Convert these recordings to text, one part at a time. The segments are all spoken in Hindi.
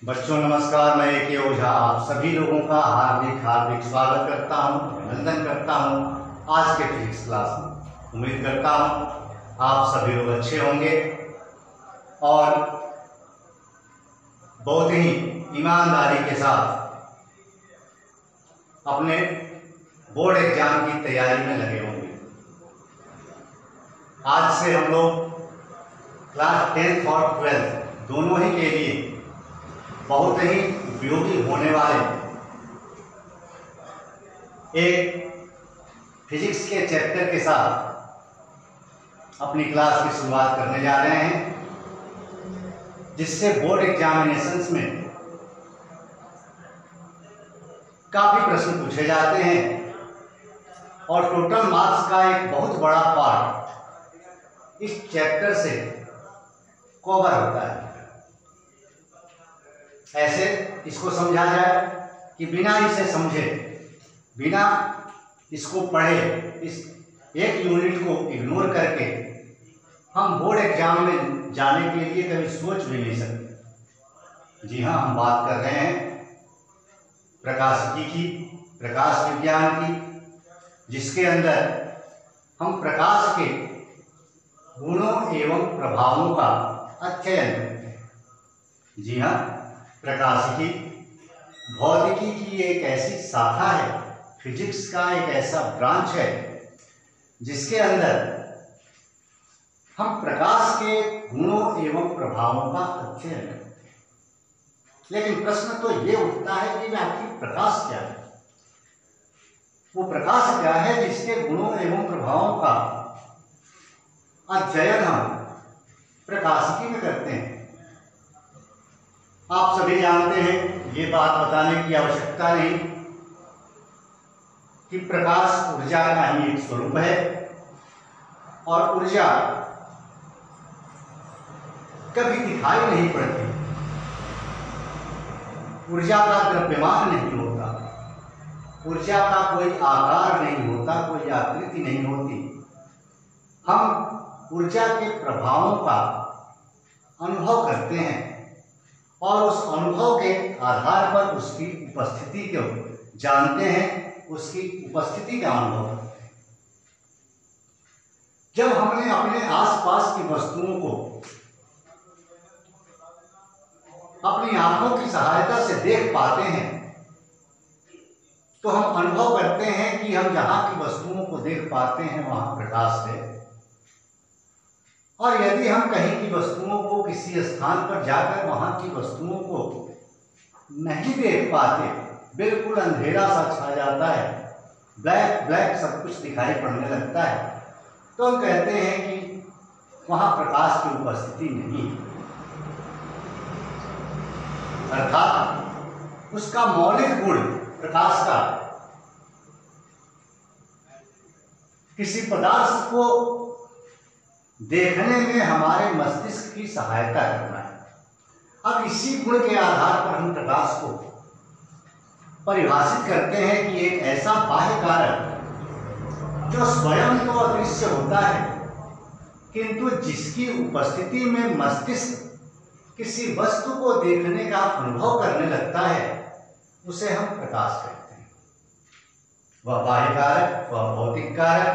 बच्चों नमस्कार। मैं ए के ओझा आप सभी लोगों का हार्दिक स्वागत करता हूं, अभिनंदन करता हूं आज के फिजिक्स क्लास में। उम्मीद करता हूं आप सभी लोग अच्छे होंगे और बहुत ही ईमानदारी के साथ अपने बोर्ड एग्जाम की तैयारी में लगे होंगे। आज से हम लोग क्लास 10th और 12th दोनों ही के लिए बहुत ही उपयोगी होने वाले एक फिजिक्स के चैप्टर के साथ अपनी क्लास की शुरुआत करने जा रहे हैं, जिससे बोर्ड एग्जामिनेशंस में काफी प्रश्न पूछे जाते हैं और टोटल मार्क्स का एक बहुत बड़ा पार्ट इस चैप्टर से कवर होता है। ऐसे इसको समझा जाए कि बिना इसे समझे, बिना इसको पढ़े, इस एक यूनिट को इग्नोर करके हम बोर्ड एग्जाम में जाने के लिए कभी सोच भी नहीं सकते। जी हाँ, हम बात कर रहे हैं प्रकाशिकी की, प्रकाश विज्ञान की, जिसके अंदर हम प्रकाश के गुणों एवं प्रभावों का अध्ययन करते हैं। जी हाँ, प्रकाशिकी भौतिकी की एक ऐसी शाखा है, फिजिक्स का एक ऐसा ब्रांच है जिसके अंदर हम प्रकाश के गुणों एवं प्रभावों का अध्ययन करते हैं। लेकिन प्रश्न तो ये उठता है कि आखिर प्रकाश क्या है? वो प्रकाश क्या है जिसके गुणों एवं प्रभावों का अध्ययन हम प्रकाशिकी में करते हैं? आप सभी जानते हैं, ये बात बताने की आवश्यकता नहीं कि प्रकाश ऊर्जा का ही एक स्वरूप है और ऊर्जा कभी दिखाई नहीं पड़ती, ऊर्जा का द्रव्यमान नहीं होता, ऊर्जा का कोई आकार नहीं होता, कोई आकृति नहीं होती। हम ऊर्जा के प्रभावों का अनुभव करते हैं और उस अनुभव के आधार पर उसकी उपस्थिति को जानते हैं, उसकी उपस्थिति का अनुभव करते हैं। जब हमने अपने आसपास की वस्तुओं को अपनी आंखों की सहायता से देख पाते हैं तो हम अनुभव करते हैं कि हम जहां की वस्तुओं को देख पाते हैं वहां प्रकाश है, और यदि हम कहीं की वस्तुओं को किसी स्थान पर जाकर वहां की वस्तुओं को नहीं देख पाते, बिल्कुल अंधेरा सा छा जाता है, ब्लैक ब्लैक सब कुछ दिखाई पड़ने लगता है, तो हम कहते हैं कि वहां प्रकाश की उपस्थिति नहीं है। अर्थात उसका मौलिक गुण प्रकाश का किसी पदार्थ को देखने में हमारे मस्तिष्क की सहायता करना है। अब इसी गुण के आधार पर हम प्रकाश को परिभाषित करते हैं कि एक ऐसा बाह्य कारक जो स्वयं तो अदृश्य होता है, किंतु जिसकी उपस्थिति में मस्तिष्क किसी वस्तु को देखने का अनुभव करने लगता है, उसे हम प्रकाश कहते हैं। वह बाह्य कारक, वह भौतिक कारक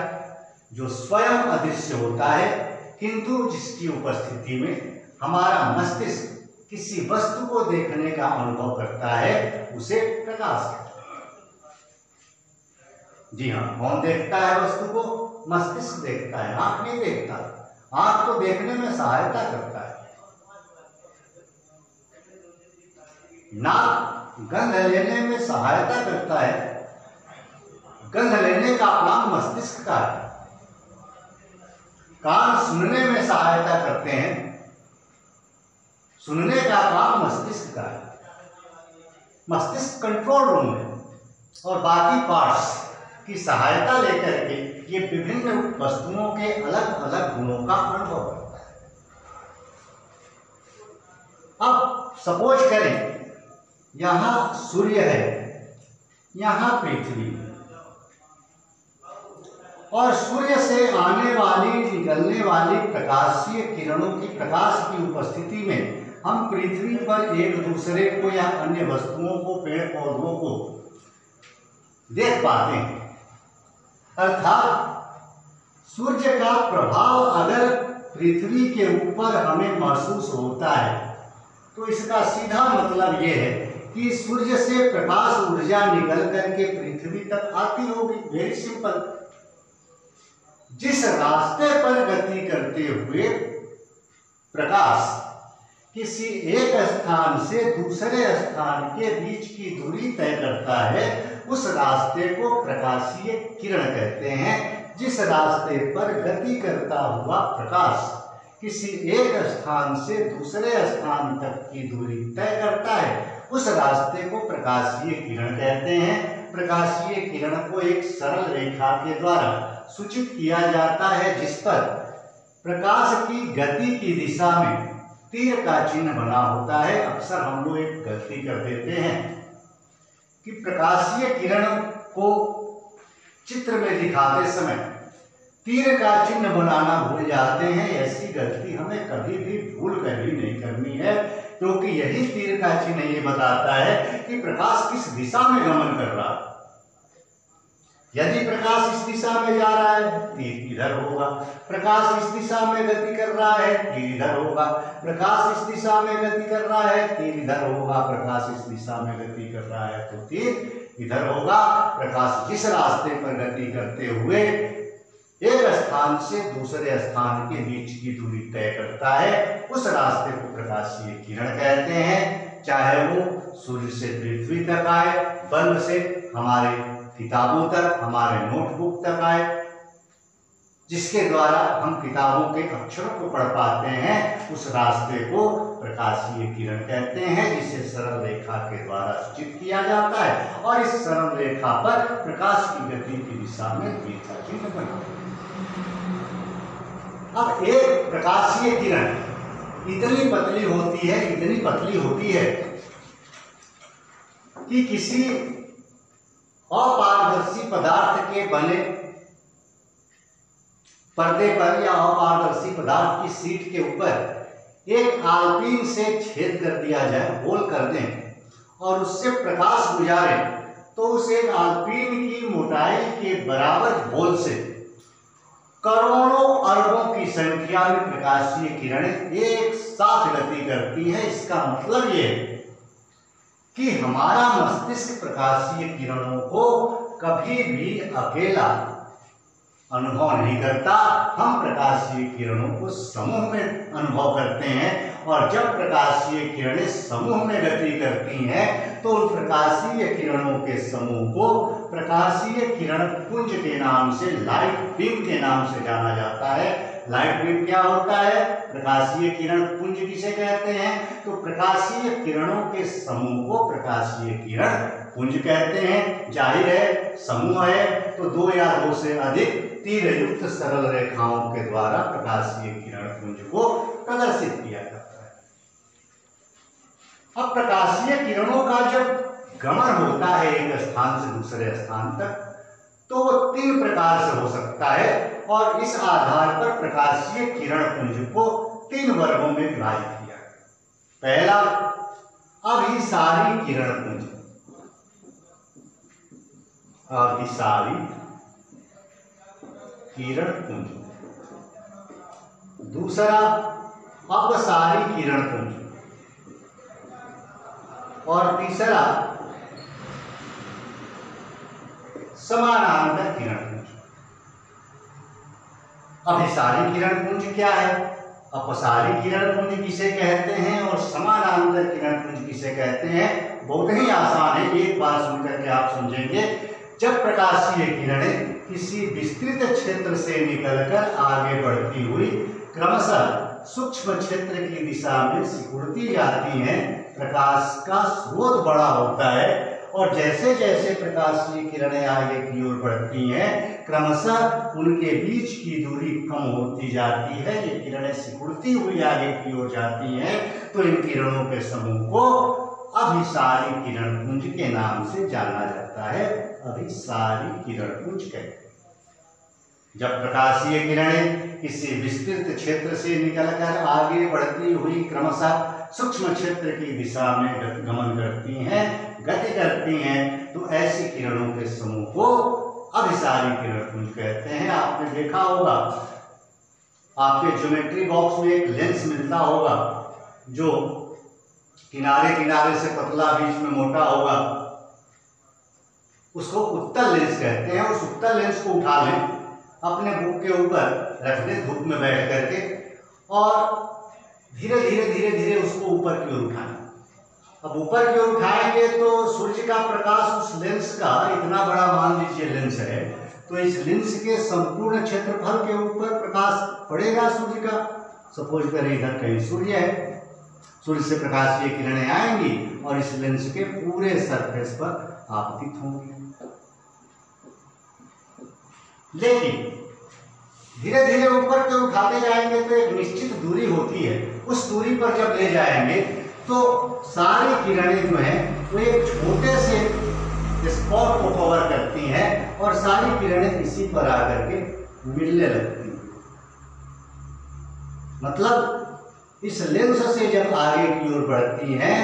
जो स्वयं अदृश्य होता है, किंतु जिसकी उपस्थिति में हमारा मस्तिष्क किसी वस्तु को देखने का अनुभव करता है, उसे प्रकाश कहते हैं। जी हाँ, कौन देखता है वस्तु को? मस्तिष्क देखता है, आंख नहीं देखता। आंख तो देखने में सहायता करता है, नाक गंध लेने में सहायता करता है, गंध लेने का काम मस्तिष्क का है। कान सुनने में सहायता करते हैं, सुनने का काम मस्तिष्क का है। मस्तिष्क कंट्रोल रूम है और बाकी पार्ट्स की सहायता लेकर के ये विभिन्न वस्तुओं के अलग अलग गुणों का अनुभव करता है। अब सपोज करें यहां सूर्य है, यहां पृथ्वी है, और सूर्य से आने वाली निकलने वाली प्रकाशीय किरणों की, प्रकाश की उपस्थिति में हम पृथ्वी पर एक दूसरे को या अन्य वस्तुओं को, पेड़ पौधों को देख पाते हैं। अर्थात सूर्य का प्रभाव अगर पृथ्वी के ऊपर हमें महसूस होता है तो इसका सीधा मतलब यह है कि सूर्य से प्रकाश ऊर्जा निकल करके पृथ्वी तक आती होगी। Very simple. जिस रास्ते पर गति करते हुए प्रकाश किसी एक स्थान से दूसरे स्थान के बीच की दूरी तय करता है, उस रास्ते को प्रकाशीय किरण कहते हैं। जिस रास्ते पर गति करता हुआ प्रकाश किसी एक स्थान से दूसरे स्थान तक की दूरी तय करता है, उस रास्ते को प्रकाशीय किरण कहते हैं। प्रकाशीय किरण को एक सरल रेखा के द्वारा सूचित किया जाता है, जिस पर प्रकाश की गति की दिशा में तीर का चिन्ह बना होता है। अक्सर हम लोग एक गलती कर देते हैं कि प्रकाशीय किरण को चित्र में दिखाते समय तीर का चिन्ह बनाना भूल जाते हैं। ऐसी गलती हमें कभी भी भूल कर ही नहीं करनी है, क्योंकि यही तीर का चिन्ह ये बताता है कि प्रकाश किस दिशा में गमन कर रहा है। यदि प्रकाश इस दिशा में जा रहा है, तीर इधर होगा। प्रकाश इस दिशा में गति कर रहा है, तीर इधर होगा। प्रकाश इस दिशा में गति कर रहा है, तीर इधर होगा। प्रकाश इस दिशा में गति कर रहा है तो तीर इधर होगा। प्रकाश जिस रास्ते पर गति करते हुए एक स्थान से दूसरे स्थान के बीच की दूरी तय करता है, उस रास्ते को प्रकाशीय किरण कहते हैं। चाहे वो सूर्य से पृथ्वी तक आए, बल्ब से हमारे किताबों तक, हमारे नोटबुक तक आए, जिसके द्वारा हम किताबों के अक्षरों को पढ़ पाते हैं, उस रास्ते को प्रकाशीय किरण कहते हैं, जिसे सरल रेखा के द्वारा सूचित किया जाता है। और इस सरल रेखा पर प्रकाश की गति की दिशा में तीर का चिन्ह बना। अब एक प्रकाशीय किरण इतनी पतली होती है कि किसी अपारदर्शी पदार्थ के बने पर्दे पर या अपारदर्शी पदार्थ की शीट के ऊपर एक आलपीन से छेद कर दिया जाए, होल कर दें और उससे प्रकाश गुजारे, तो उस एक आलपीन की मोटाई के बराबर होल से करोड़ों अरबों की संख्या में प्रकाशीय किरणें एक साथ गति करती है। इसका मतलब ये है कि हमारा मस्तिष्क प्रकाशीय किरणों को कभी भी अकेला अनुभव नहीं करता। हम प्रकाशीय किरणों को समूह में अनुभव करते हैं, और जब प्रकाशीय किरणें समूह में गति करती हैं तो उन प्रकाशीय किरणों के समूह को प्रकाशीय किरण पुंज के नाम से, लाइट बीम के नाम से जाना जाता है। लाइट बीम क्या होता है? प्रकाशीय किरण पुंज किसे कहते हैं? तो प्रकाशीय किरणों के समूह को प्रकाशीय किरण पुंज कहते हैं। जाहिर है समूह है तो दो या दो से अधिक तीर युक्त सरल रेखाओं के द्वारा प्रकाशीय किरण पुंज को प्रदर्शित किया जाता है। अब प्रकाशीय किरणों का जब गमन होता है एक स्थान से दूसरे स्थान तक, तो वो तीन प्रकार से हो सकता है, और इस आधार पर प्रकाशीय किरण पुंज को तीन वर्गों में विभाजित किया गया। पहला, अभिसारी किरण पुंज। अभिसारी किरण पुंज। दूसरा, अपसारी किरण पुंज। और तीसरा, समानांतर किरण पुंज। अभिसारी किरण पुंज क्या है, अपसारी किरण पुंज किसे कहते हैं, और समानांतर किरण पुंज किसे कहते हैं? बहुत ही आसान है, एक बार सुनकर के आप समझेंगे। जब प्रकाशीय किरणें किसी विस्तृत क्षेत्र से निकलकर आगे बढ़ती हुई क्रमशः सूक्ष्म क्षेत्र की दिशा में सिकुड़ती जाती हैं, प्रकाश का स्रोत बड़ा होता है, और जैसे जैसे प्रकाशीय किरणें आगे की ओर बढ़ती हैं, क्रमशः उनके बीच की दूरी कम होती जाती है। ये किरणें सिकुड़ती हुई आगे की ओर जाती हैं, तो इन किरणों के समूह को अभिसारी किरण पुंज के नाम से जाना जाता है। अभिसारी किरण पुंज कहते हैं। जब प्रकाशीय किरणें किसी विस्तृत क्षेत्र से निकलकर आगे बढ़ती हुई क्रमशः सूक्ष्म क्षेत्र की दिशा में गमन करती हैं, गति करती हैं, तो ऐसी किरणों के समूह को अभिसारी किरण पुंज कहते हैं। आपने देखा होगा, आपके ज्योमेट्री बॉक्स में एक लेंस मिलता होगा जो किनारे किनारे से पतला बीच में मोटा होगा, उसको उत्तल लेंस कहते हैं। उस उत्तल लेंस को उठा लें, अपने बुक के ऊपर रख दें धूप में बैठ करके, और धीरे धीरे धीरे धीरे उसको ऊपर की ओर उठाएं। अब ऊपर की ओर उठाएंगे तो सूर्य का प्रकाश उस लेंस का, इतना बड़ा मान लीजिए लेंस है, तो इस लेंस के संपूर्ण क्षेत्रफल के ऊपर प्रकाश पड़ेगा सूर्य का। सपोज करें इधर कहीं सूर्य है, सूर्य से प्रकाश की किरणें आएंगी और इस लेंस के पूरे सरफेस पर आपतित होंगी। लेकिन धीरे धीरे ऊपर के उठाते जाएंगे तो एक निश्चित दूरी होती है, उस दूरी पर जब ले जाएंगे तो सारी किरणें जो हैं वो एक छोटे से स्पॉट को कवर करती हैं और सारी किरणें इसी पर आकर के मिलने लगती हैं। मतलब इस लेंस से जब आगे की ओर बढ़ती हैं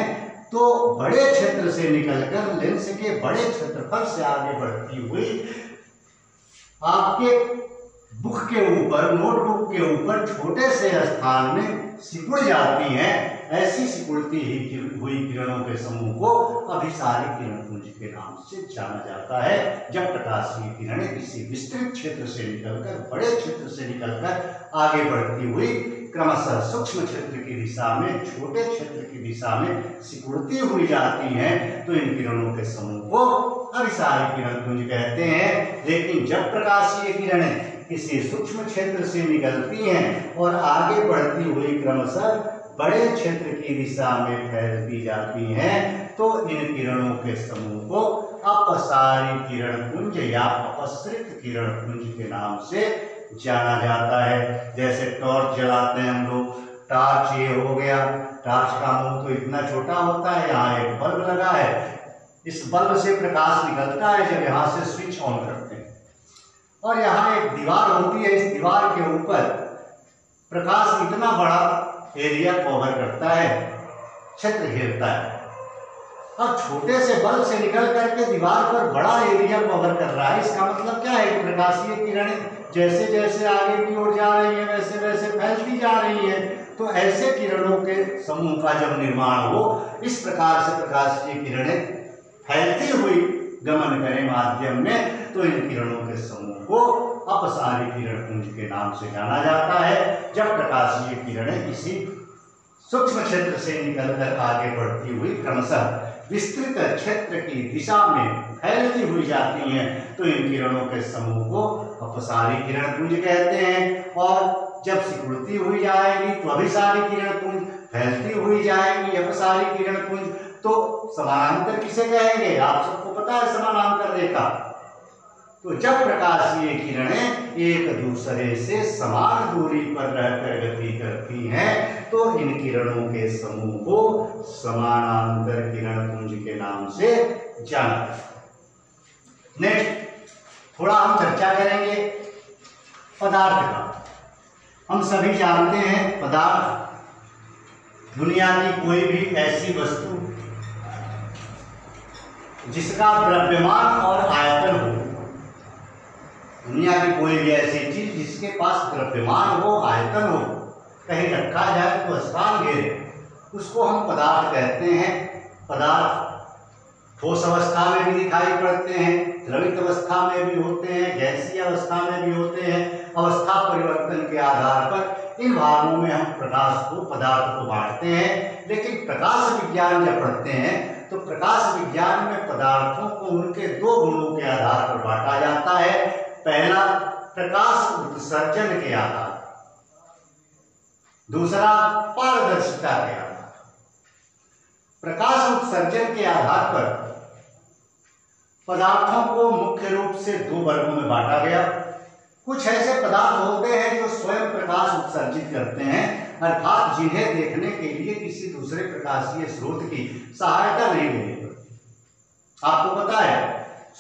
तो बड़े क्षेत्र से निकलकर लेंस के बड़े क्षेत्रफल से आगे बढ़ती हुई आपके बुक के ऊपर, नोटबुक के ऊपर छोटे से स्थान में सिकुड़ जाती हैं। ऐसी सिकुड़ती हुई किरणों के समूह को अभिसारी किरण पुंज के नाम से जाना जाता है। जब प्रकाशीय किरणें किसी विस्तृत क्षेत्र से निकलकर, बड़े क्षेत्र से निकलकर आगे बढ़ती हुई क्रमशः सूक्ष्म क्षेत्र की दिशा में, छोटे क्षेत्र की दिशा में सिकुड़ती हुई जाती हैं, तो इन किरणों के समूह को अभिसारी किरण पुंज कहते हैं। लेकिन जब प्रकाशीय किरणें किसी सूक्ष्म क्षेत्र से निकलती हैं और आगे बढ़ती हुई क्रमशः बड़े क्षेत्र की दिशा में फैलती जाती हैं, तो इन किरणों के समूह को अपसारी किरण पुंज या अपसृत किरण पुंज के नाम से जाना जाता है। जैसे टॉर्च जलाते हैं हम लोग, टॉर्च ये हो गया, टॉर्च का मुंह तो इतना छोटा होता है, यहाँ एक बल्ब लगा है, इस बल्ब से प्रकाश निकलता है जब यहाँ से स्विच ऑन करते हैं, और यहाँ एक दीवार होती है, इस दीवार के ऊपर प्रकाश इतना बड़ा एरिया कवर करता है, क्षेत्र घेरता है। अब छोटे से बल्ब से निकल करके दीवार पर बड़ा एरिया कवर कर रहा है। इसका मतलब क्या है कि प्रकाशीय किरणें जैसे जैसे आगे की ओर जा रही है वैसे वैसे फैलती जा रही है। तो ऐसे किरणों के समूह का जब निर्माण हो, इस प्रकार से प्रकाशीय किरणें फैलती हुई गमन करें माध्यम में, तो इन किरणों के समूह को अपसारी किरण पुंज के नाम से जाना जाता है। जब प्रकाशीय किरणें किसी सूक्ष्म क्षेत्र से निकलकर आगे बढ़ती हुई क्रमशः विस्तृत क्षेत्र की दिशा में फैलती हुई जाती हैं, तो इन किरणों के समूह को अपसारी किरण पुंज कहते हैं। और जब सिकुड़ती हुई जाएगी तो अभिसारी किरण पुंज, फैलती हुई जाएगी अपसारी किरण पुंज, तो समानांतर किसे कहेंगे? आप सबको पता है समानांतर रेखा। तो जब प्रकाशीय किरणें एक दूसरे से समान दूरी पर रहकर गति करती हैं, तो इन किरणों के समूह को समानांतर किरण पुंज के नाम से जाना जाता है। नेक्स्ट थोड़ा हम चर्चा करेंगे पदार्थ का। हम सभी जानते हैं पदार्थ दुनिया की कोई भी ऐसी वस्तु जिसका द्रव्यमान और आयतन हो, दुनिया की कोई भी ऐसी चीज जिसके पास द्रव्यमान हो, आयतन हो, कहीं रखा जाए तो स्थान घेरे, उसको हम पदार्थ कहते हैं। पदार्थ ठोस अवस्था में भी दिखाई पड़ते हैं, द्रवित अवस्था में भी होते हैं, गैसीय अवस्था में भी होते हैं। अवस्था परिवर्तन के आधार पर इन भागों में हम पदार्थ को बांटते हैं। लेकिन प्रकाश विज्ञान जब पढ़ते हैं तो प्रकाश विज्ञान में पदार्थों को उनके दो गुणों के आधार पर बांटा जाता है। पहला प्रकाश उत्सर्जन के आधार, दूसरा पारदर्शिता के आधार। प्रकाश उत्सर्जन के आधार पर पदार्थों को मुख्य रूप से दो वर्गों में बांटा गया। कुछ ऐसे पदार्थ होते हैं जो स्वयं प्रकाश उत्सर्जित करते हैं, अर्थात जिन्हें देखने के लिए किसी दूसरे प्रकाशीय स्रोत की सहायता नहीं लेनी पड़ती। आपको पता है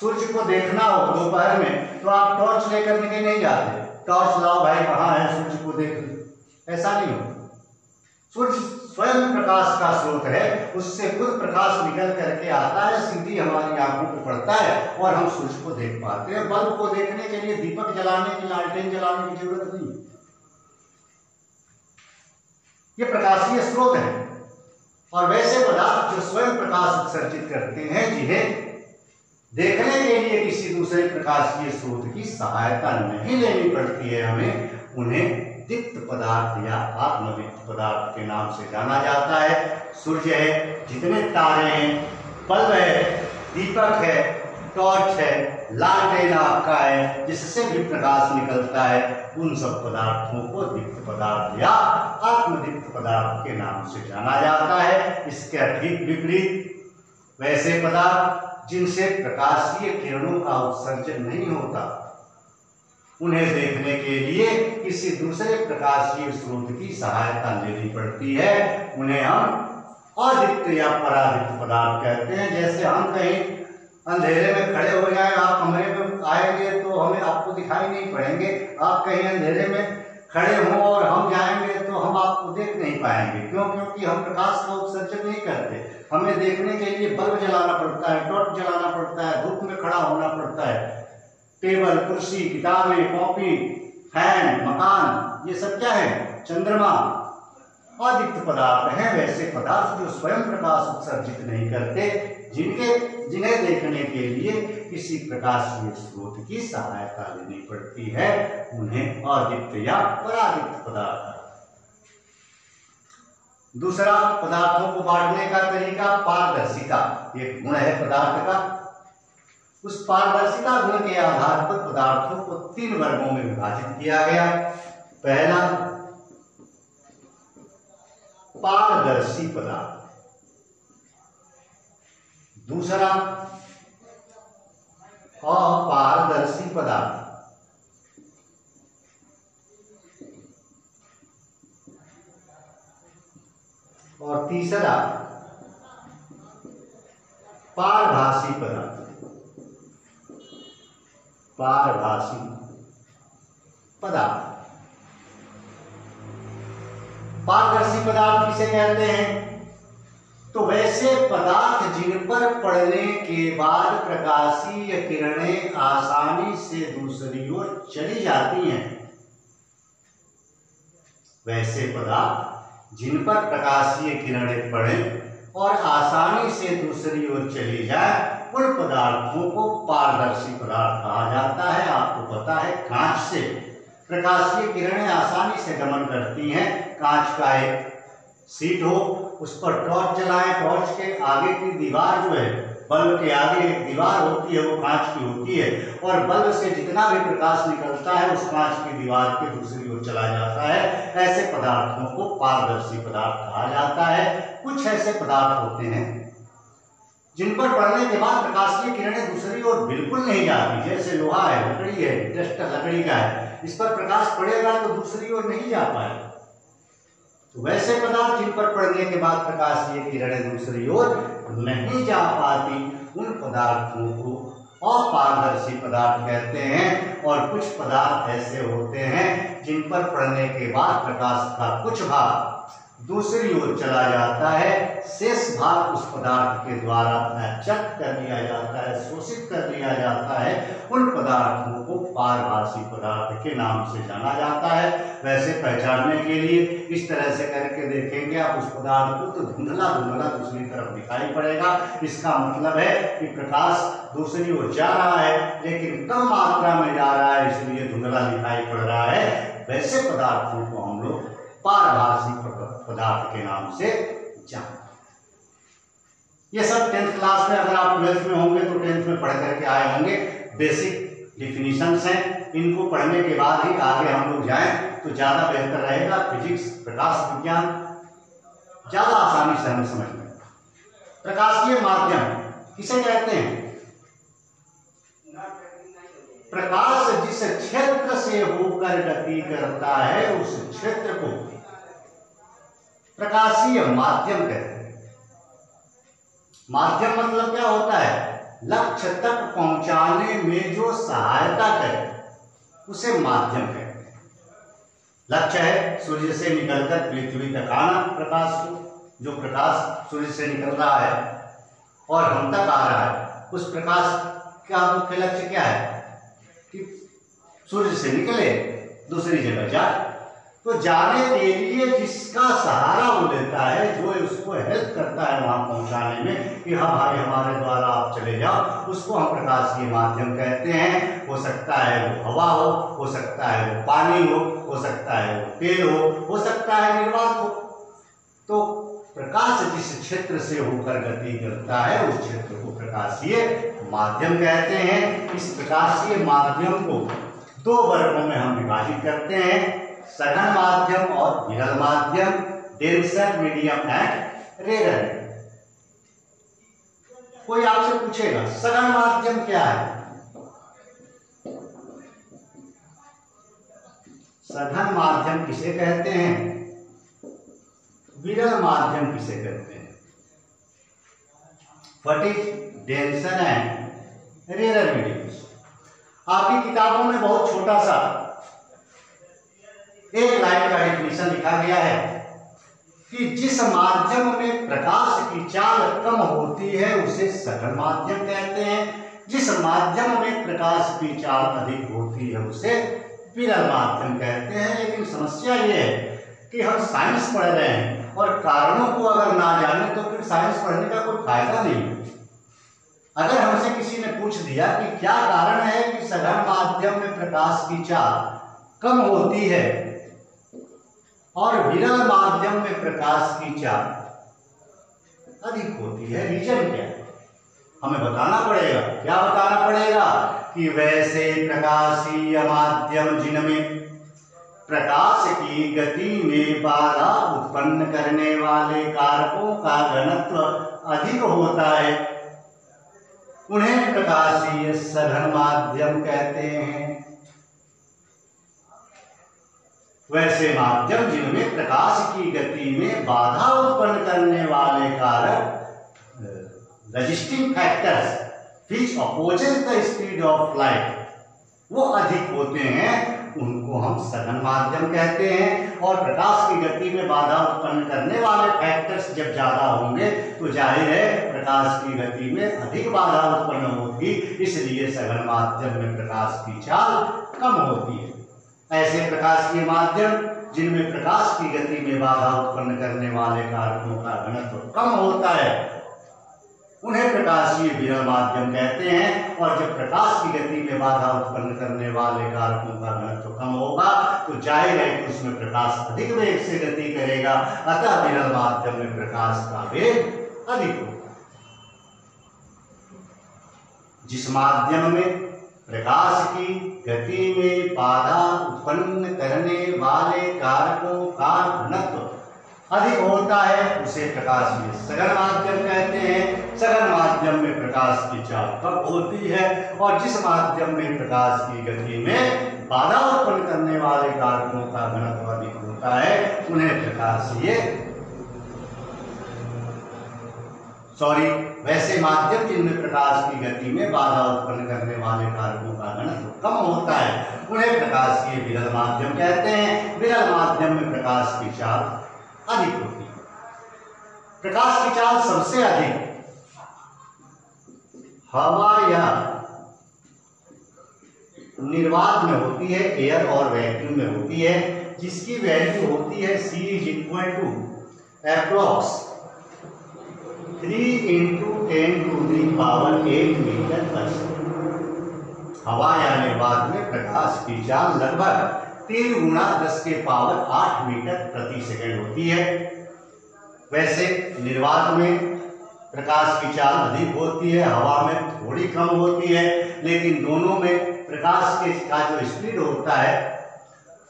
सूर्य को देखना हो दोपहर में तो आप टॉर्च लेकर के नहीं जाते, टॉर्च लाओ भाई कहाँ है सूर्य को देख लो, ऐसा नहीं हो। सूर्य स्वयं प्रकाश का स्रोत है, उससे खुद प्रकाश निकल करके आता है, सीधी हमारी आंखों पे पड़ता है और हम सूर्य को देख पाते हैं। बल्ब को देखने के लिए दीपक जलाने की, लालटेन जलाने की जरूरत नहीं, ये प्रकाशीय स्रोत है। और वैसे पदार्थ जो स्वयं प्रकाश उत्सर्जित करते हैं, जिन्हें देखने के लिए किसी दूसरे प्रकाशीय स्रोत की सहायता नहीं लेनी पड़ती है हमें, उन्हें दीप्त पदार्थ या आत्मदीप्त पदार्थ के नाम से जाना जाता है। सूर्य है, जितने तारे हैं, बल्ब है, दीपक है, टॉर्च है, लालटेन आपका है, जिससे भी प्रकाश निकलता है, उन सब पदार्थों को दीप्त पदार्थ या आत्मदीप्त पदार्थ के नाम से जाना जाता है। इसके ठीक विपरीत वैसे पदार्थ जिनसे प्रकाशीय किरणों का उत्सर्जन नहीं होता, उन्हें देखने के लिए किसी दूसरे प्रकाशीय स्रोत की सहायता लेनी पड़ती है, उन्हें हम अदीप्त या परादीप्त पदार्थ कहते हैं। जैसे हम कहीं अंधेरे में खड़े हो जाए, आप कमरे में आएंगे तो हमें आपको दिखाई नहीं पड़ेंगे, आप कहीं अंधेरे में खड़े हों और हम जाएंगे तो हम आपको देख नहीं पाएंगे। क्यों? क्योंकि हम प्रकाश का उत्सर्जन नहीं करते। हमें देखने के लिए बल्ब जलाना पड़ता है, टॉर्च जलाना पड़ता है, धूप में खड़ा होना पड़ता है। टेबल, कुर्सी, किताबें, कॉपी, फैन, मकान, ये सब क्या है? चंद्रमा, अदीप्त पदार्थ हैं। वैसे पदार्थ जो स्वयं प्रकाश उत्सर्जित नहीं करते, जिन्हें देखने के लिए किसी प्रकाशीय स्रोत की सहायता लेनी पड़ती है, उन्हें अदीप्त या परादीप्त पदार्थ। दूसरा, पदार्थों को बांटने का तरीका पारदर्शिता, एक गुण है पदार्थ का। उस पारदर्शिता गुण के आधार पर पदार्थों को 3 वर्गों में विभाजित किया गया। पहला, पारदर्शी पदार्थ। दूसरा, अपारदर्शी पदार्थ। और तीसरा, पारभासी पदार्थ। पारभासी पदार्थ। पारदर्शी पदार्थ किसे कहते हैं? तो वैसे पदार्थ जिन पर पड़ने के बाद प्रकाशीय किरणें आसानी से दूसरी ओर चली जाती हैं। वैसे पदार्थ जिन पर प्रकाशीय किरणें पड़े और आसानी से दूसरी ओर चली जाए, उन पदार्थों को पारदर्शी पदार्थ कहा जाता है। आपको पता है, कांच से प्रकाशीय किरणें आसानी से गमन करती हैं। कांच का एक सीट हो, उस पर टॉर्च जलाएं, टॉर्च के आगे की दीवार जो है, बल्ब के आगे एक दीवार होती है, वो कांच की होती है, और बल्ब से जितना भी प्रकाश निकलता है उस कांच की दीवार के दूसरी ओर चला जाता है। ऐसे पदार्थों को पारदर्शी पदार्थ कहा जाता है। कुछ ऐसे पदार्थ होते हैं जिन पर पड़ने के बाद प्रकाशीय किरणें दूसरी ओर बिल्कुल नहीं जाती, जैसे लोहा है, लकड़ी है, टेस्टर लकड़ी का है, इस पर प्रकाश पड़ेगा तो दूसरी ओर नहीं जा पाएगा। तो वैसे पदार्थ जिन पर पड़ने के बाद प्रकाशीय किरणें दूसरी ओर नहीं जा पाती, उन पदार्थों को अपारदर्शी पदार्थ कहते हैं। और कुछ पदार्थ ऐसे होते हैं जिन पर पड़ने के बाद प्रकाश का कुछ भाग दूसरी ओर चला जाता है, शेष भाग उस पदार्थ के द्वारा नष्ट कर लिया जाता है, शोषित कर लिया जाता है। उन पदार्थों को पारभासी पदार्थ के नाम से जाना जाता है। वैसे पहचानने के लिए इस तरह से करके देखेंगे आप उस पदार्थ को, तो धुंधला धुंधला दूसरी तरफ दिखाई पड़ेगा। इसका मतलब है कि प्रकाश दूसरी ओर जा रहा है, लेकिन कम मात्रा में जा रहा है, इसलिए धुंधला दिखाई पड़ रहा है। वैसे पदार्थों को हम लोग पारभासी पदार्थ के नाम से जानते। ये सब 10th क्लास में, अगर आप 12th में होंगे तो 10th में पढ़ करके आए होंगे। बेसिक डिफिनीशंस हैं, इनको पढ़ने के बाद ही आगे हम लोग जाएं तो ज्यादा बेहतर रहेगा। फिजिक्स, प्रकाश विज्ञान ज्यादा आसानी से हम समझ लें। प्रकाशीय माध्यम किसे कहते हैं? प्रकाश जिस क्षेत्र से होकर गति करता है, उस क्षेत्र को प्रकाशीय माध्यम कहते हैं। माध्यम मतलब क्या होता है? लक्ष्य तक पहुंचाने में जो सहायता करे उसे माध्यम कहते हैं। लक्ष्य है सूर्य से निकलकर पृथ्वी तक आना प्रकाश को, जो प्रकाश सूर्य से निकल रहा है और हम तक आ रहा है, उस प्रकाश का मुख्य लक्ष्य क्या है कि सूर्य से निकले दूसरी जगह जाए। तो जाने के लिए जिसका सहारा वो लेता है, जो उसको हेल्प करता है वहां पहुंचाने में कि हाँ भाई हमारे द्वारा आप चले जाओ, उसको हम प्रकाश के माध्यम कहते हैं। हो सकता है वो हवा हो सकता है वो पानी हो सकता है वो तेल हो सकता है निर्वात हो। तो प्रकाश जिस क्षेत्र से होकर गति करता है उस क्षेत्र को प्रकाशीय माध्यम कहते हैं। इस प्रकाशीय माध्यम को दो वर्गों में हम विभाजित करते हैं, सघन माध्यम और विरल माध्यम, डेंसर मीडियम एंड रेयर। कोई आपसे पूछेगा सघन माध्यम क्या है? सघन माध्यम किसे कहते हैं, विरल माध्यम किसे कहते हैं? What is denser and rare medium? आपकी किताबों में बहुत छोटा सा एक लाइन का डेफिनेशन लिखा गया है कि जिस माध्यम में प्रकाश की चाल कम होती है उसे सघन माध्यम कहते हैं, जिस माध्यम में प्रकाश की चाल अधिक होती है उसे विरल माध्यम कहते हैं। लेकिन समस्या ये है कि हम साइंस पढ़ रहे हैं और कारणों को अगर ना जाने तो फिर साइंस पढ़ने का कोई फायदा नहीं है। अगर हमसे किसी ने पूछ दिया कि क्या कारण है कि सघन माध्यम में प्रकाश की चाल कम होती है और विरल माध्यम में प्रकाश की चाल अधिक होती है, रीजन क्या है? हमें बताना पड़ेगा। क्या बताना पड़ेगा? कि वैसे प्रकाशीय माध्यम जिनमें प्रकाश की गति में बाधा उत्पन्न करने वाले कारकों का घनत्व अधिक होता है उन्हें प्रकाशीय सघन माध्यम कहते हैं। वैसे माध्यम जिनमें प्रकाश की गति में बाधा उत्पन्न करने वाले कारक resisting factors which opposes the speed of light वो अधिक होते हैं, उनको हम सघन माध्यम कहते हैं। और प्रकाश की गति में बाधा उत्पन्न करने वाले फैक्टर्स जब ज्यादा होंगे तो जाहिर है प्रकाश की गति में अधिक बाधा उत्पन्न होगी, इसलिए सघन माध्यम में प्रकाश की चाल कम होती है। ऐसे प्रकाशीय माध्यम जिनमें प्रकाश की गति में बाधा उत्पन्न करने वाले कारकों का घनत्व कम होता है उन्हें प्रकाशीय विरल माध्यम कहते हैं। और जब प्रकाश की गति में बाधा उत्पन्न करने वाले कारकों का घनत्व कम होगा तो जाहिर है कि उसमें प्रकाश अधिक वेग से गति करेगा, अतः विरल माध्यम में प्रकाश का वेग अधिक होगा। जिस माध्यम में प्रकाश की गति में बाधा उत्पन्न करने वाले कारकों का घनत्व अधिक होता है उसे प्रकाशीय सघन माध्यम कहते हैं। सघन माध्यम में प्रकाश की चाल कम होती है और जिस माध्यम में प्रकाश की गति में बाधा उत्पन्न करने वाले कारकों का घनत्व अधिक होता है उन्हें प्रकाशीय वैसे माध्यम जिनमें प्रकाश की गति में बाधा उत्पन्न करने वाले कारकों का घनत्व कम होता है उन्हें प्रकाशीय विरल माध्यम कहते हैं। विरल माध्यम में प्रकाश की चाल अधिक होती है। प्रकाश की चाल सबसे अधिक हवा या निर्वात में होती है, एयर और वैक्यूम में होती है, जिसकी वैल्यू होती है C = अप्रॉक्स 3 × 10⁸ मीटर/सेकंड। हवा या निर्वात में प्रकाश की चाल लगभग 3 × 10⁸ मीटर/सेकंड होती है। वैसे निर्वात में प्रकाश की चाल अधिक होती है, हवा में थोड़ी कम होती है, लेकिन दोनों में प्रकाश के का जो स्पीड होता है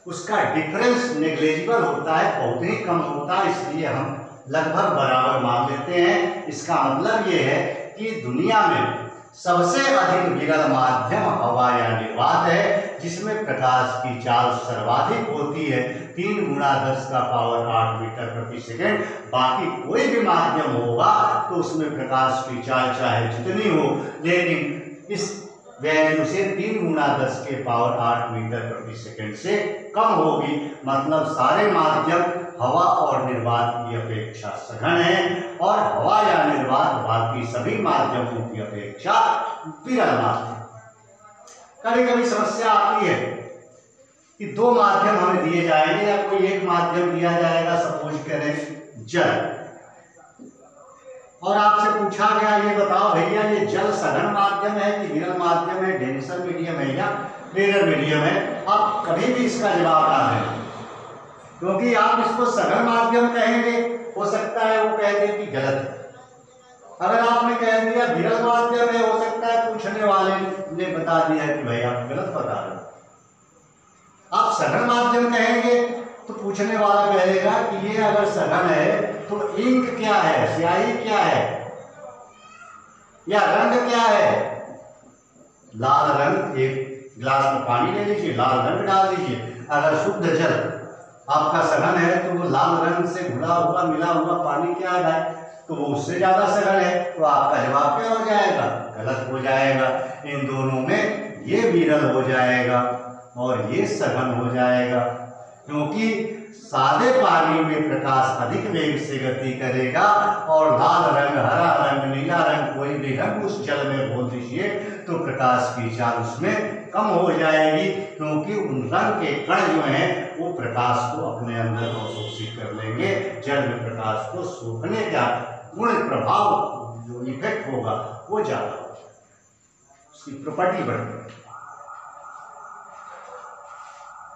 उसका डिफरेंस नेग्लिजिबल होता है, बहुत ही कम होता है, इसलिए हम लगभग बराबर मान लेते हैं। इसका मतलब ये है कि दुनिया में सबसे अधिक विरल माध्यम हवा या निर्वात है, जिसमें प्रकाश की चाल सर्वाधिक होती है 3 गुणा 10 का पावर 8 मीटर प्रति सेकेंड। बाकी कोई भी माध्यम होगा तो उसमें प्रकाश की चाल चाहे जितनी हो, लेकिन इस वैल्यू से 3 गुणा 10 के पावर 8 मीटर प्रति सेकेंड से कम होगी। मतलब सारे माध्यम हवा और निर्वात की अपेक्षा सघन है, और हवा या निर्वात बाकी सभी माध्यमों की अपेक्षा विरल माध्यम। कभी कभी समस्या आती है कि 2 माध्यम हमें दिए जाएंगे या कोई एक माध्यम दिया जाएगा, सपोज करें जल, और आपसे पूछा गया ये बताओ भैया ये जल सघन माध्यम है कि विरल माध्यम है, डेंसर मीडियम है या रेयर मीडियम है। आप कभी भी इसका जवाब ना दें, क्योंकि आप इसको सघन माध्यम कहेंगे, हो सकता है वो कह दे कि गलत है। अगर आपने कह दिया विरल माध्यम है, हो सकता है पूछने वाले ने बता दिया कि भाई आप गलत बता रहे हो। आप सघन माध्यम कहेंगे तो पूछने वाला कहेगा कि ये अगर सघन है तो इंक क्या है, स्याही क्या है, या रंग क्या है। लाल रंग, एक गिलास में पानी ले लीजिए, लाल रंग डाल दीजिए। अगर शुद्ध जल आपका सघन है तो वो लाल रंग से घुला हुआ मिला हुआ पानी क्या है, तो वो उससे ज्यादा सघन है, तो आपका जवाब क्या हो जाएगा, गलत हो जाएगा। इन दोनों में ये विरल हो जाएगा और ये सघन हो जाएगा, क्योंकि सादे पानी में प्रकाश अधिक वेग से गति करेगा, और लाल रंग, हरा रंग, नीला रंग, कोई भी रंग उस जल में बोल दीजिए तो प्रकाश की चाल उसमें कम हो जाएगी, क्योंकि उन रंग के कण जो हैं वो प्रकाश को अपने अंदर अवशोषित कर लेंगे। जल में प्रकाश को सोखने का गुण प्रभाव जो इफेक्ट होगा वो ज्यादा होगा, उसकी प्रॉपर्टी बढ़ेगी।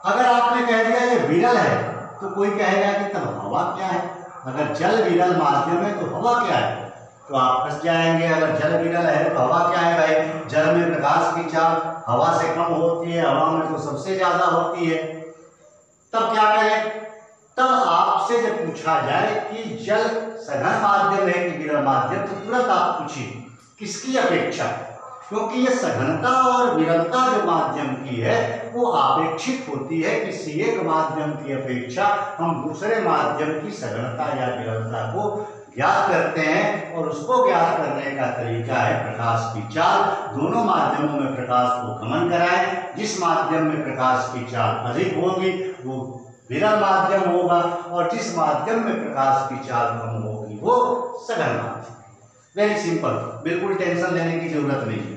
अगर आपने कह दिया ये विरल है तो कोई कहेगा कि तब हवा क्या है। अगर जल विरल माध्यम है तो हवा क्या है, तो आप फंस जाएंगे। अगर जल विरल है तो हवा क्या है भाई, जल में प्रकाश की चाल हवा से कम होती है, हवा में तो सबसे ज्यादा होती है। तब क्या करें, तब आपसे जब पूछा जाए कि जल सघन माध्यम है कि विरल माध्यम, तो तुरंत आप पूछिए किसकी अपेक्षा, क्योंकि ये सघनता और विरलता जो माध्यम की है वो अपेक्षित होती है। किसी एक माध्यम की अपेक्षा हम दूसरे माध्यम की सघनता या विरलता को ज्ञात करते हैं, और उसको ज्ञात करने का तरीका है प्रकाश की चाल। दोनों माध्यमों में प्रकाश को गमन कराएं, जिस माध्यम में प्रकाश की चाल अधिक होगी वो विरल माध्यम होगा, और जिस माध्यम में प्रकाश की चाल कम होगी वो सघन माध्यम। वेरी सिंपल, बिल्कुल टेंशन लेने की जरूरत नहीं है।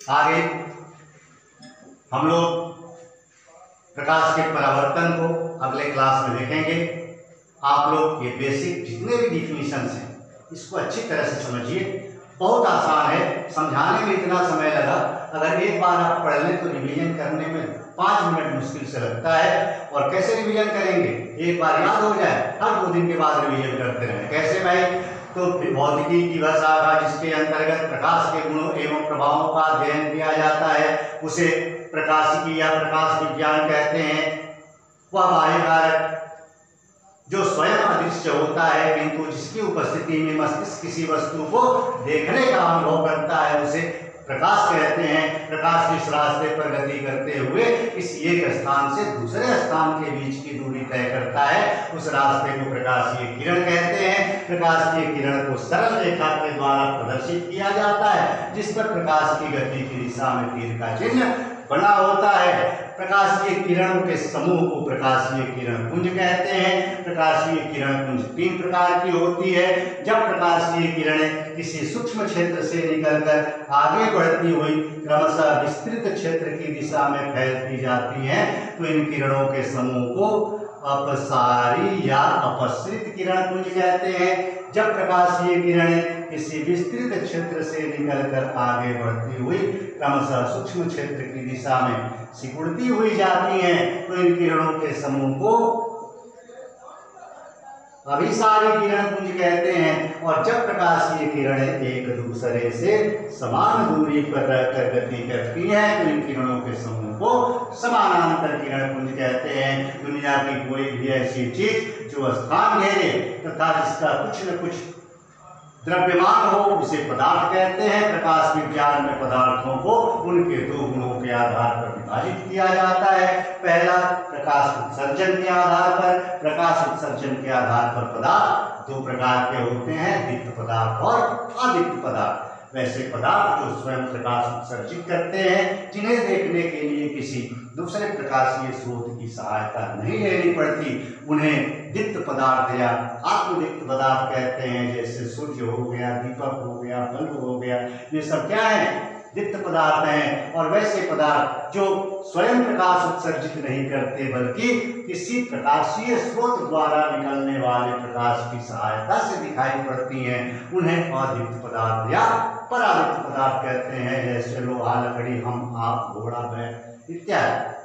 आगे हम लोग प्रकाश के परावर्तन को अगले क्लास में देखेंगे। आप लोग ये बेसिक जितने भी डिफिनीशंस हैं इसको अच्छी तरह से समझिए। बहुत आसान है, समझाने में इतना समय लगा, अगर एक बार आप पढ़ लें तो रिवीजन करने में 5 मिनट मुश्किल से लगता है। और कैसे रिवीजन करेंगे, एक बार याद हो जाए हर 2 दिन के बाद रिवीजन करते रहें। कैसे भाई, तो भौतिकी की वह शाखा जिसके अंतर्गत प्रकाश के गुणों एवं प्रभावों का अध्ययन किया जाता है उसे प्रकाशिकी या प्रकाश विज्ञान कहते हैं। वह बाह्य कारक जो स्वयं अदृश्य होता है किंतु जिसकी उपस्थिति में मस्तिष्क किसी वस्तु को देखने का अनुभव करता है उसे प्रकाश कहते हैं। प्रकाश जिस रास्ते पर गति करते हुए किसी एक स्थान से दूसरे स्थान के बीच की दूरी तय करता है उस रास्ते को प्रकाशीय किरण कहते हैं। प्रकाशीय किरण को सरल रेखा के द्वारा प्रदर्शित किया जाता है जिस पर प्रकाश की गति की दिशा में तीर का चिन्ह बना होता है। प्रकाशीय किरणों के समूह को प्रकाशीय किरण पुंज कहते हैं। प्रकाशीय किरण पुंज 3 प्रकार की होती है। जब प्रकाशीय किरणें किसी सूक्ष्म क्षेत्र से निकलकर आगे बढ़ती हुई क्रमशः विस्तृत क्षेत्र की दिशा में फैलती जाती हैं तो इन किरणों के समूह को अपसारी या अपसृत किरण पुंज कहते हैं। जब प्रकाशीय किरणें किसी विस्तृत क्षेत्र से निकलकर आगे बढ़ती हुई क्रमशः सूक्ष्म क्षेत्र की दिशा में सिकुड़ती हुई जाती हैं तो इन किरणों के समूह को अभिसारी किरण पुंज कहते हैं। और जब प्रकाशीय किरणें एक दूसरे से समान दूरी पर रहकर गति करती हैं तो इन किरणों के समूह को समानांतर किरण पुंज कहते हैं। दुनिया की कोई भी ऐसी चीज जो स्थान घेरे तथा जिसका कुछ न कुछ द्रव्यमान हो उसे पदार्थ कहते हैं। प्रकाश विज्ञान में पदार्थों को उनके दो गुणों के आधार पर विभाजित किया जाता है। पहला प्रकाश उत्सर्जन के आधार पर। प्रकाश उत्सर्जन के आधार पर पदार्थ दो प्रकार के होते हैं, दीप्त पदार्थ और अदीप्त पदार्थ। वैसे पदार्थ जो स्वयं प्रकाश उत्सर्जित करते हैं, जिन्हें देखने के लिए किसी दूसरे प्रकाशीय स्रोत की सहायता नहीं लेनी पड़ती, उन्हें दीप्त पदार्थ या आत्मदीप्त पदार्थ कहते हैं। जैसे सूर्य हो गया, दीपक हो गया, बल्ब हो गया, ये सब क्या है? दीप्त पदार्थ हैं। और वैसे पदार्थ जो स्वयं प्रकाश उत्सर्जित नहीं करते बल्कि किसी प्रकाशीय स्रोत द्वारा निकलने वाले प्रकाश की सहायता से दिखाई पड़ती हैं, उन्हें अदीप्त पदार्थ या परादीप्त पदार्थ कहते हैं। जैसे लोहा, लकड़ी, हम, आप, घोड़ा, बैल इत्यादि।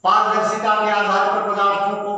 पारदर्शिता के आधार पर पदार्थों को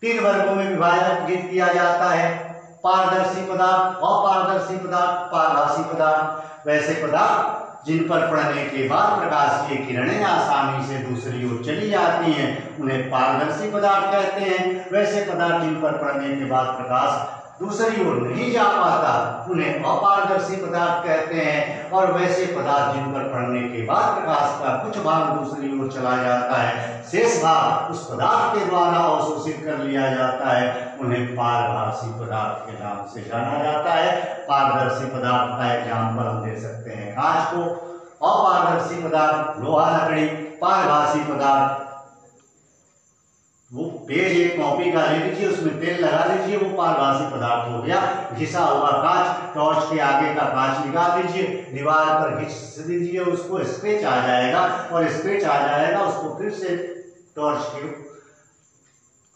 3 वर्गों में विभाजित किया जाता है। पारदर्शी पदार्थ, अपारदर्शी पदार्थ, पारभासी पदार्थ। वैसे पदार्थ जिन पर पड़ने के बाद प्रकाशीय किरणें आसानी से दूसरी ओर चली जाती हैं, उन्हें पारदर्शी पदार्थ कहते हैं। वैसे पदार्थ जिन पर पड़ने के बाद प्रकाश दूसरी ओर नहीं जा पाता, उन्हें अपारदर्शी पदार्थ कहते हैं। और वैसे पदार्थ जिन पर पड़ने के बाद प्रकाश का कुछ भाग दूसरी ओर चला जाता है, शेष भाग उस पदार्थ के द्वारा अवशोषित कर लिया जाता है, उन्हें पारभासी पदार्थ के नाम से जाना जाता है। पारदर्शी पदार्थ का एग्जाम्पल हम दे सकते हैं कांच को। अपारदर्शी पदार्थ लोहा, लकड़ी। पारभासी पदार्थ वो पेज एक कॉपी का ले लीजिए, उसमें तेल लगा लीजिए, वो पारभासी पदार्थ हो गया। घिसा हुआ कांच, टॉर्च के आगे का कांच निकाल लीजिए, दीवार पर घिस दीजिए, उसको स्क्रैच आ जाएगा। और स्क्रैच आ जाएगा, उसको फिर से टॉर्च के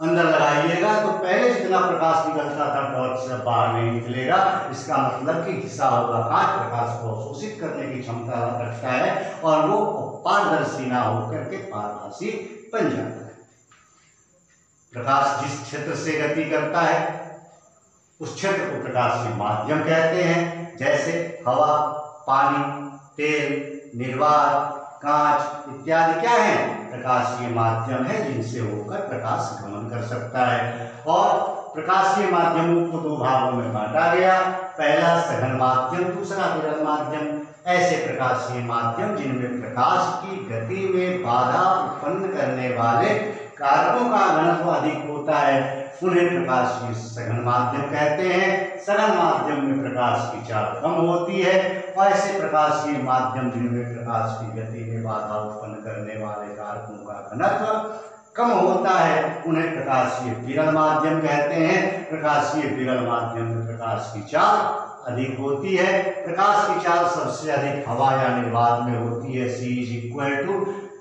अंदर लगाइएगा तो पहले जितना प्रकाश निकलता था टॉर्च से बाहर नहीं निकलेगा। इसका मतलब कि घिसा हुआ कांच प्रकाश को अवशोषित करने की क्षमता रखता है और वो पारदर्शी ना होकर के पारभासी बन जाता है। प्रकाश जिस क्षेत्र से गति करता है उस क्षेत्र को प्रकाशीय माध्यम कहते हैं। जैसे हवा, पानी, तेल, निर्वात, कांच इत्यादि क्या है? प्रकाशीय माध्यम है जिनसे होकर प्रकाश गमन कर सकता है। और प्रकाशीय माध्यमों को 2 भागों में बांटा गया। पहला सघन माध्यम, दूसरा विरल माध्यम। ऐसे प्रकाशीय माध्यम जिनमें प्रकाश की गति में बाधा उत्पन्न करने वाले कारकों का घनत्व अधिक होता है, उन्हें प्रकाशीय सघन माध्यम कहते हैं। सघन माध्यम में प्रकाश की चाल कम होती है। और ऐसे प्रकाशीय माध्यम जिनमें प्रकाश की गति में बाधा उत्पन्न करने वाले कारकों का घनत्व कम होता है, उन्हें प्रकाशीय विरल माध्यम कहते हैं। प्रकाशीय विरल माध्यम में प्रकाश की चाल अधिक होती है। प्रकाश की चाल सबसे अधिक हवा या निर्वात में होती है। C =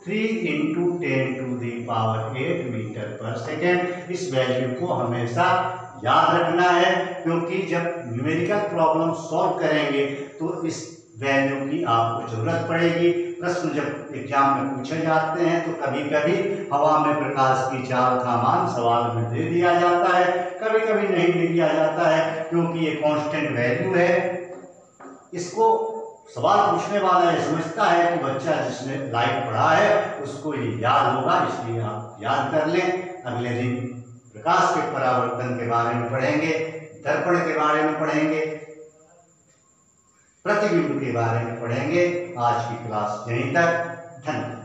3 × 10⁸ मीटर/सेकेंड। इस वैल्यू को हमेशा याद रखना है, क्योंकि जब न्यूमेरिकल प्रॉब्लम सॉल्व करेंगे तो इस वैल्यू की आपको जरूरत पड़ेगी। प्रश्न जब एग्जाम में पूछे जाते हैं तो कभी कभी हवा में प्रकाश की चाल का मान सवाल में दे दिया जाता है, कभी कभी नहीं दे दिया जाता है, क्योंकि ये कांस्टेंट वैल्यू है। इसको सवाल पूछने वाला ये समझता है कि बच्चा जिसने लाइट पढ़ा है उसको ये याद होगा, इसलिए आप याद कर लें। अगले दिन प्रकाश के परावर्तन के बारे में पढ़ेंगे, दर्पण के बारे में पढ़ेंगे, प्रतिबिंब के बारे में पढ़ेंगे। आज की क्लास यहीं तक। धन्यवाद।